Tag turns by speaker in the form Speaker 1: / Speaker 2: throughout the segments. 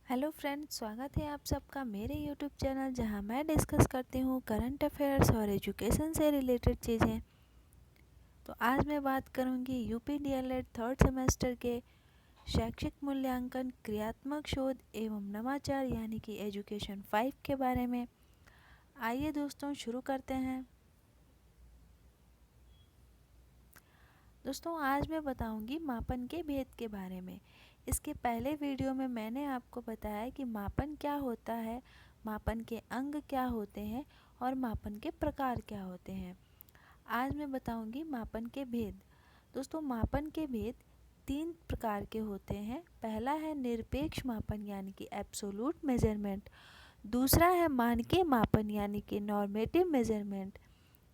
Speaker 1: Hello friends, स्वागत है आप सबका मेरे यूट्यूब चैनल जहां मैं डिस्कस करती हूं करंट अफेयर्स और एजुकेशन से रिलेटेड चीज़ें। तो आज मैं बात करूंगी यूपी डीएलएड थर्ड सेमेस्टर के शैक्षिक मूल्यांकन क्रियात्मक शोध एवं नवाचार यानी कि एजुकेशन 5 के बारे में। आइए दोस्तों शुरू करते हैं। दोस्तों आज मैं बताऊंगी मापन के भेद के बारे में। इसके पहले वीडियो में मैंने आपको बताया कि मापन क्या होता है, मापन के अंग क्या होते हैं और मापन के प्रकार क्या होते हैं। आज मैं बताऊंगी मापन के भेद। दोस्तों मापन के भेद 3 प्रकार के होते हैं। पहला है निरपेक्ष मापन यानी कि एब्सोल्यूट मेजरमेंट, दूसरा है मानकीय मापन यानी कि नॉर्मेटिव मेजरमेंट,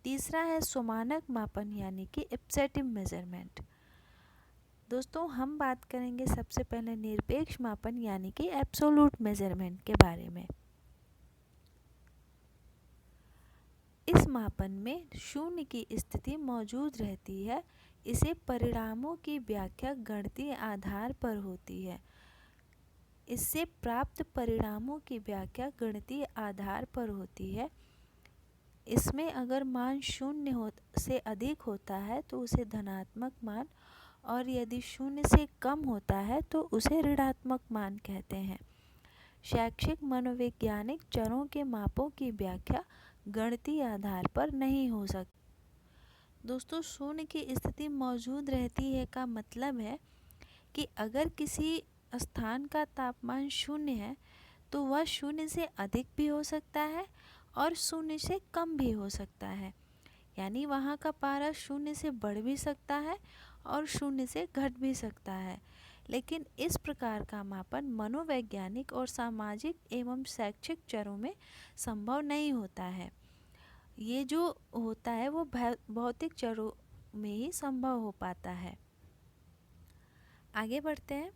Speaker 1: तीसरा है स्वमानक मापन यानी कि एब्सेटिव मेजरमेंट। दोस्तों हम बात करेंगे सबसे पहले निरपेक्ष मापन यानी कि एब्सोल्यूट मेजरमेंट के बारे में। इस मापन में शून्य की स्थिति मौजूद रहती है। इसे परिणामों की व्याख्या गणितीय आधार पर होती है। इससे प्राप्त परिणामों की व्याख्या गणितीय आधार पर होती है। इसमें अगर मान शून्य से अधिक होता है तो उसे धनात्मक मान, और यदि शून्य से कम होता है तो उसे ऋणात्मक मान कहते हैं। शैक्षिक मनोवैज्ञानिक चरों के मापों की व्याख्या गणितीय आधार पर नहीं हो सकती। दोस्तों शून्य की स्थिति मौजूद रहती है का मतलब है कि अगर किसी स्थान का तापमान शून्य है तो वह शून्य से अधिक भी हो सकता है और शून्य से कम भी हो सकता है। यानी वहाँ का पारा शून्य से बढ़ भी सकता है और शून्य से घट भी सकता है। लेकिन इस प्रकार का मापन मनोवैज्ञानिक और सामाजिक एवं शैक्षिक चरों में संभव नहीं होता है। ये जो होता है वो भौतिक चरों में ही संभव हो पाता है। आगे बढ़ते हैं।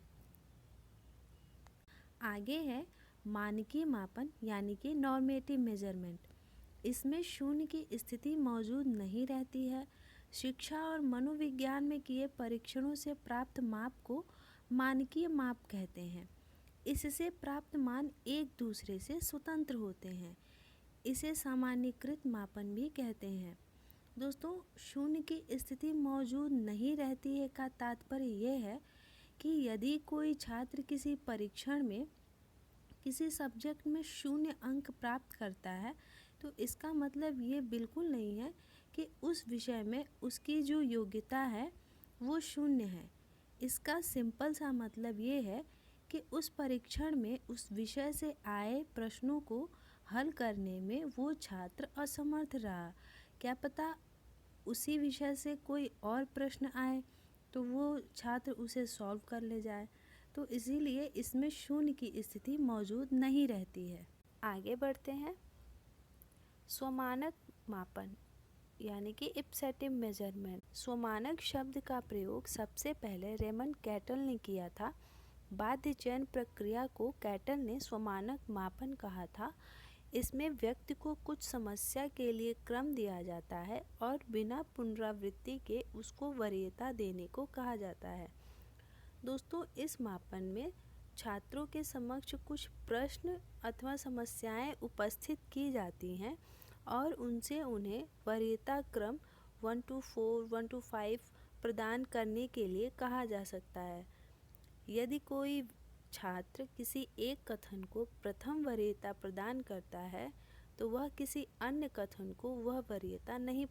Speaker 1: आगे है मानकीय मापन यानी कि नॉर्मेटिव मेजरमेंट। इसमें शून्य की स्थिति मौजूद नहीं रहती है। शिक्षा और मनोविज्ञान में किए परीक्षणों से प्राप्त माप को मानकीय माप कहते हैं। इससे प्राप्त मान एक दूसरे से स्वतंत्र होते हैं। इसे सामान्यीकृत मापन भी कहते हैं। दोस्तों शून्य की स्थिति मौजूद नहीं रहती है का तात्पर्य यह है कि यदि कोई छात्र किसी परीक्षण में किसी सब्जेक्ट में 0 अंक प्राप्त करता है तो इसका मतलब ये बिल्कुल नहीं है कि उस विषय में उसकी जो योग्यता है वो 0 है। इसका सिंपल सा मतलब ये है कि उस परीक्षण में उस विषय से आए प्रश्नों को हल करने में वो छात्र असमर्थ रहा। क्या पता उसी विषय से कोई और प्रश्न आए तो वो छात्र उसे सॉल्व कर ले जाए। तो इसीलिए इसमें शून्य की स्थिति मौजूद नहीं रहती है। आगे बढ़ते हैं। स्वमानक मापन यानी कि एब्सेटिव मेजरमेंट। स्वमानक शब्द का प्रयोग सबसे पहले रेमंड कैटल ने किया था। बाध्य चयन प्रक्रिया को कैटल ने स्वमानक मापन कहा था। इसमें व्यक्ति को कुछ समस्या के लिए क्रम दिया जाता है और बिना पुनरावृत्ति के उसको वरीयता देने को कहा जाता है। दोस्तों इस मापन में छात्रों के समक्ष कुछ प्रश्न अथवा समस्याएं उपस्थित की जाती हैं और उनसे उन्हें वरीयता क्रम 1 to 4, 1 to 5 प्रदान करने के लिए कहा जा सकता है। यदि कोई छात्र किसी एक कथन को प्रथम वरीयता प्रदान करता है तो वह किसी अन्य कथन को वह वरीयता नहीं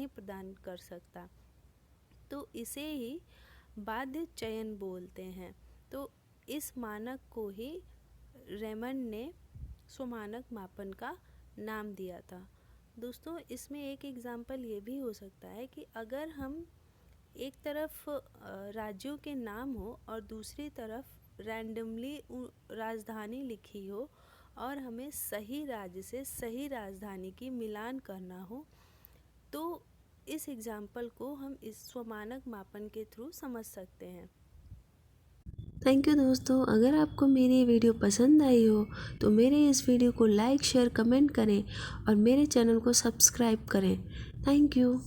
Speaker 1: प्रदान कर सकता। तो इसे ही बाध्य चयन बोलते हैं। तो इस मानक को ही रेमंड ने स्वमानक मापन का नाम दिया था। दोस्तों इसमें एक एग्जाम्पल ये भी हो सकता है कि अगर हम एक तरफ राज्यों के नाम हो और दूसरी तरफ रैंडमली राजधानी लिखी हो और हमें सही राज्य से सही राजधानी की मिलान करना हो तो इस एग्जाम्पल को हम इस स्वमानक मापन के थ्रू समझ सकते हैं।
Speaker 2: थैंक यू दोस्तों। अगर आपको मेरी वीडियो पसंद आई हो तो मेरे इस वीडियो को लाइक शेयर कमेंट करें और मेरे चैनल को सब्सक्राइब करें। Thank you.